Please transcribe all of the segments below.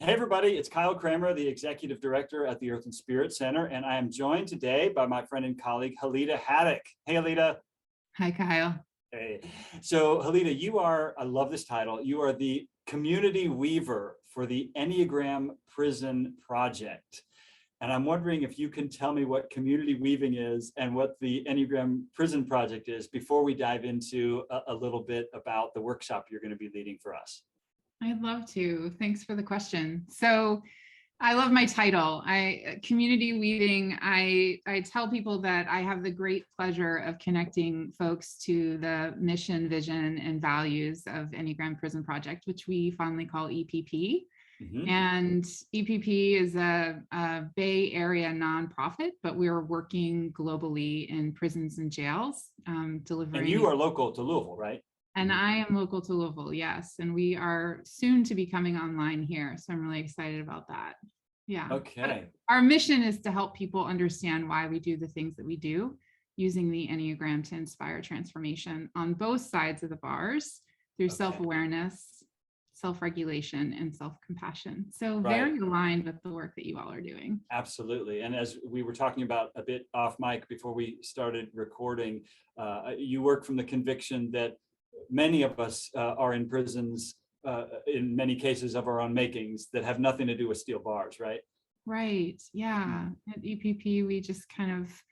Hey everybody, it's Kyle Kramer, the Executive Director at the Earth and Spirit Center, and I am joined today by my friend and colleague, Halida Hatic. Hey Halida. Hi, Kyle. Hey. So Halida, you are, I love this title, you are the community weaver for the Enneagram Prison Project. And I'm wondering if you can tell me what community weaving is and what the Enneagram Prison Project is before we dive into a little bit about the workshop you're going to be leading for us. I'd love to. Thanks for the question. So I love my title. Community weaving. I tell people that I have the great pleasure of connecting folks to the mission, vision, and values of Enneagram Prison Project, which we fondly call EPP. Mm-hmm. And EPP is a Bay Area nonprofit, but we're working globally in prisons and jails, delivering. And you are local to Louisville, right? And I am local to Louisville, yes. And we are soon to be coming online here. So I'm really excited about that. Yeah. Okay. But our mission is to help people understand why we do the things that we do using the Enneagram to inspire transformation on both sides of the bars through self-awareness, self-regulation, and self-compassion. So very aligned with the work that you all are doing. Absolutely. And as we were talking about a bit off mic before we started recording, you work from the conviction that many of us are in prisons, in many cases of our own makings, that have nothing to do with steel bars, right? Right. Yeah. At EPP, we just kind of,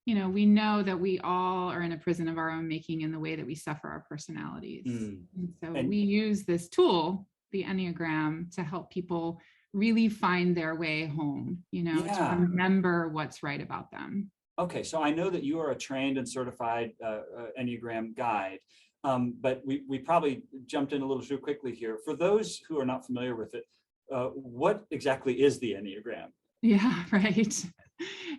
we know that we all are in a prison of our own making in the way that we suffer our personalities. And so we use this tool, the Enneagram, to help people really find their way home, to remember what's right about them. Okay. So I know that you are a trained and certified Enneagram guide. But we probably jumped in a little too quickly here. For those who are not familiar with it, what exactly is the Enneagram? Yeah, right.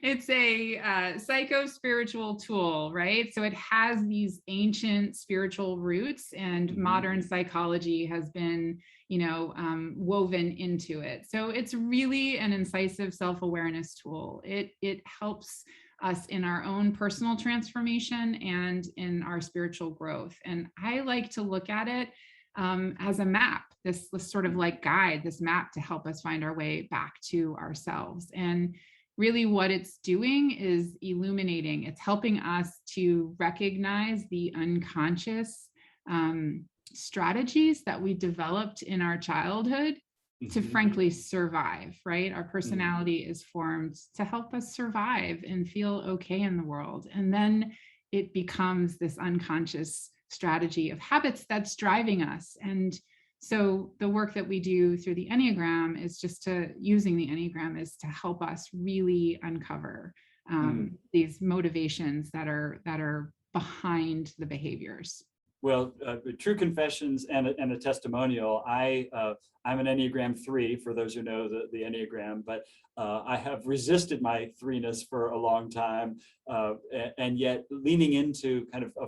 It's a psycho-spiritual tool, right? So it has these ancient spiritual roots, and modern psychology has been, woven into it. So it's really an incisive self-awareness tool. It helps us in our own personal transformation and in our spiritual growth. And I like to look at it as a map, this sort of like guide, this map to help us find our way back to ourselves. And really what it's doing is illuminating. It's helping us to recognize the unconscious strategies that we developed in our childhood to frankly survive, right? Our personality is formed to help us survive and feel okay in the world. And then it becomes this unconscious strategy of habits that's driving us. And so the work that we do through the Enneagram is using the Enneagram is to help us really uncover these motivations that are behind the behaviors. Well, true confessions and a testimonial. I'm an Enneagram 3, for those who know the Enneagram, but I have resisted my 3-ness for a long time, and yet leaning into kind of a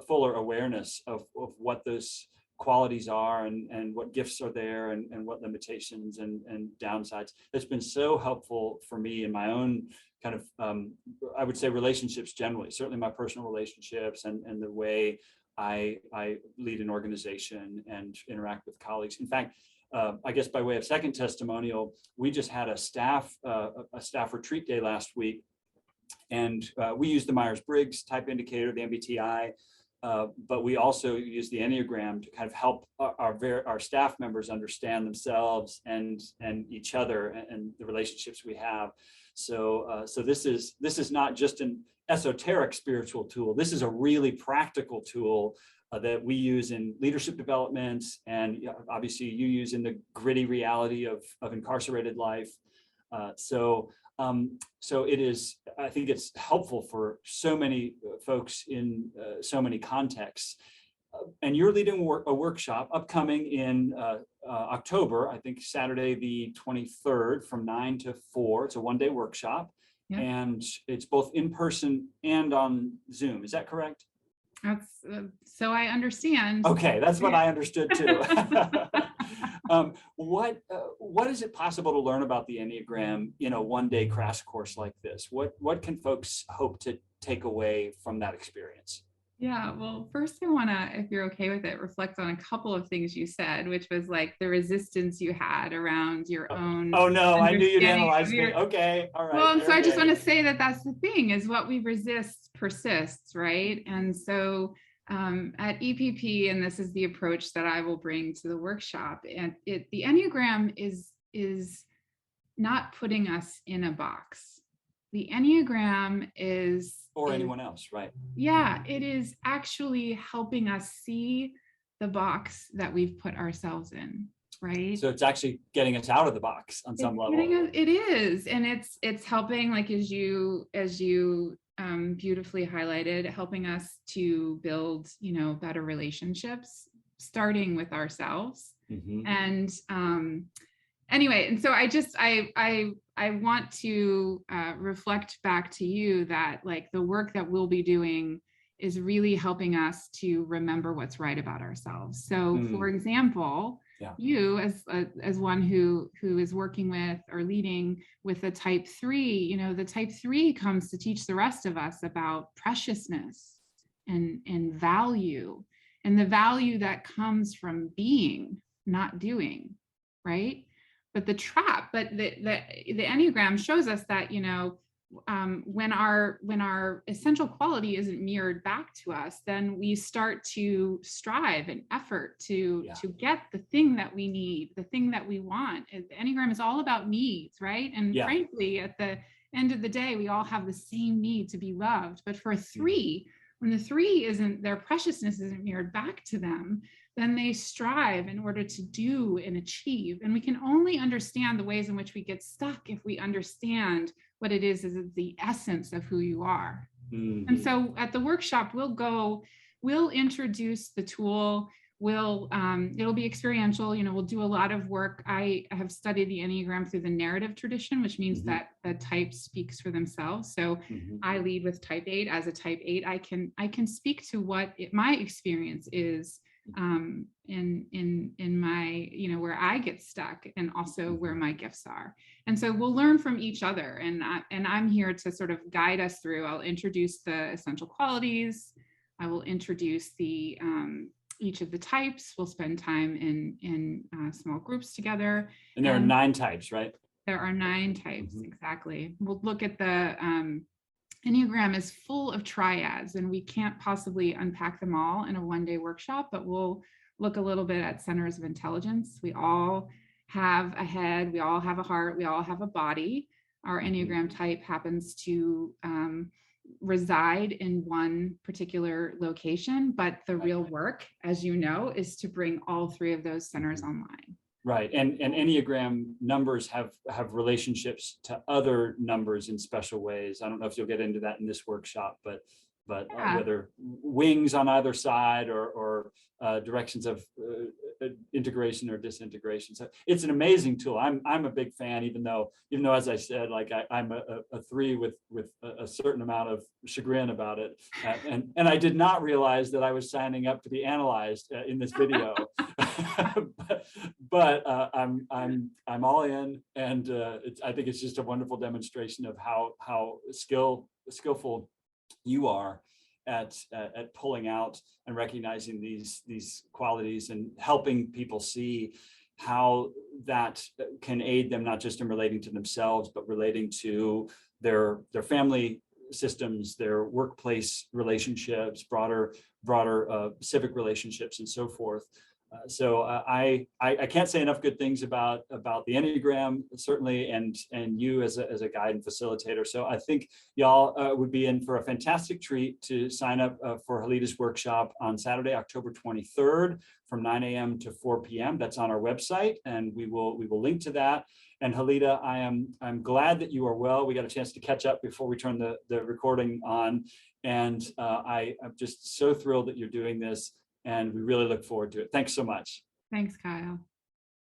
fuller awareness of what those qualities are and what gifts are there and what limitations and downsides. It's been so helpful for me in my own kind of, I would say, relationships generally, certainly my personal relationships and the way I lead an organization and interact with colleagues. In fact, I guess by way of second testimonial, we just had a staff retreat day last week, and we used the Myers-Briggs type indicator, the MBTI, but we also use the Enneagram to kind of help our staff members understand themselves and each other and the relationships we have. So this is not just an esoteric spiritual tool. This is a really practical tool that we use in leadership development, and obviously you use in the gritty reality of incarcerated life. So it is, I think it's helpful for so many folks in so many contexts. And you're leading a workshop upcoming in October, I think Saturday the 23rd from 9 to 4. It's a one-day workshop. Yeah. And it's both in person and on Zoom. Is that correct? That's so I understand. Okay, that's what I understood too. What is it possible to learn about the Enneagram in a one-day crash course like this? What can folks hope to take away from that experience? Yeah, well, first I want to, if you're okay with it, reflect on a couple of things you said, which was like the resistance you had around your Oh, own oh no, I knew you'd understanding of analyze me. your, Okay, all right, well, and so fair I just want game. to say that that's the thing is what we resist persists, right? And so at EPP, and this is the approach that I will bring to the workshop, and the Enneagram is not putting us in a box. The Enneagram Or is anyone else, right? yeah, it is actually helping us see the box that we've put ourselves in, right? So it's actually getting us out of the box on some It's level. getting us, it is, and it's helping, like as you beautifully highlighted, helping us to build, better relationships, starting with ourselves. Mm-hmm. And anyway, and so I want to reflect back to you that like the work that we'll be doing is really helping us to remember what's right about ourselves. So for example, Yeah. you as one who is working with or leading with the type 3, the type 3 comes to teach the rest of us about preciousness and value, and the value that comes from being, not doing, right? But the Enneagram shows us that, when our essential quality isn't mirrored back to us, then we start to strive and effort to get the thing that we need, the thing that we want. The Enneagram is all about needs, right? And frankly, at the end of the day, we all have the same need to be loved. But for a 3, when the 3 isn't, their preciousness isn't mirrored back to them, then they strive in order to do and achieve. And we can only understand the ways in which we get stuck if we understand what it is the essence of who you are. Mm-hmm. And so at the workshop, we'll introduce the tool. It'll be experiential. We'll do a lot of work. I have studied the Enneagram through the narrative tradition, which means that the type speaks for themselves. So I lead with type 8. As a type 8, I can speak to what my experience is in my, where I get stuck, and also where my gifts are. And so we'll learn from each other, and I'm here to sort of guide us through. I'll introduce the essential qualities. I will introduce the each of the types. We'll spend time in small groups together. And there are 9 types, right? There are 9 types, exactly. We'll look at the Enneagram is full of triads, and we can't possibly unpack them all in a one-day workshop, but we'll look a little bit at centers of intelligence. We all have a head, we all have a heart, we all have a body. Our Enneagram type happens to reside in one particular location, but the real work, as you know, is to bring all 3 of those centers online. Right, and Enneagram numbers have relationships to other numbers in special ways. I don't know if you'll get into that in this workshop, but whether wings on either side or directions of integration or disintegration. So it's an amazing tool. I'm a big fan, even though as I said, like I'm a 3 with a certain amount of chagrin about it, and I did not realize that I was signing up to be analyzed in this video. but I'm all in, and I think it's just a wonderful demonstration of how skillful you are at pulling out and recognizing these qualities and helping people see how that can aid them, not just in relating to themselves, but relating to their family systems, their workplace relationships, broader civic relationships, and so forth. So I can't say enough good things about the Enneagram, certainly, and you as a guide and facilitator. So I think y'all would be in for a fantastic treat to sign up for Halida's workshop on Saturday, October 23rd from 9 a.m. to 4 p.m. That's on our website, and we will link to that. And Halida, I'm glad that you are well. We got a chance to catch up before we turn the recording on, and I'm just so thrilled that you're doing this. And we really look forward to it. Thanks so much. Thanks, Kyle.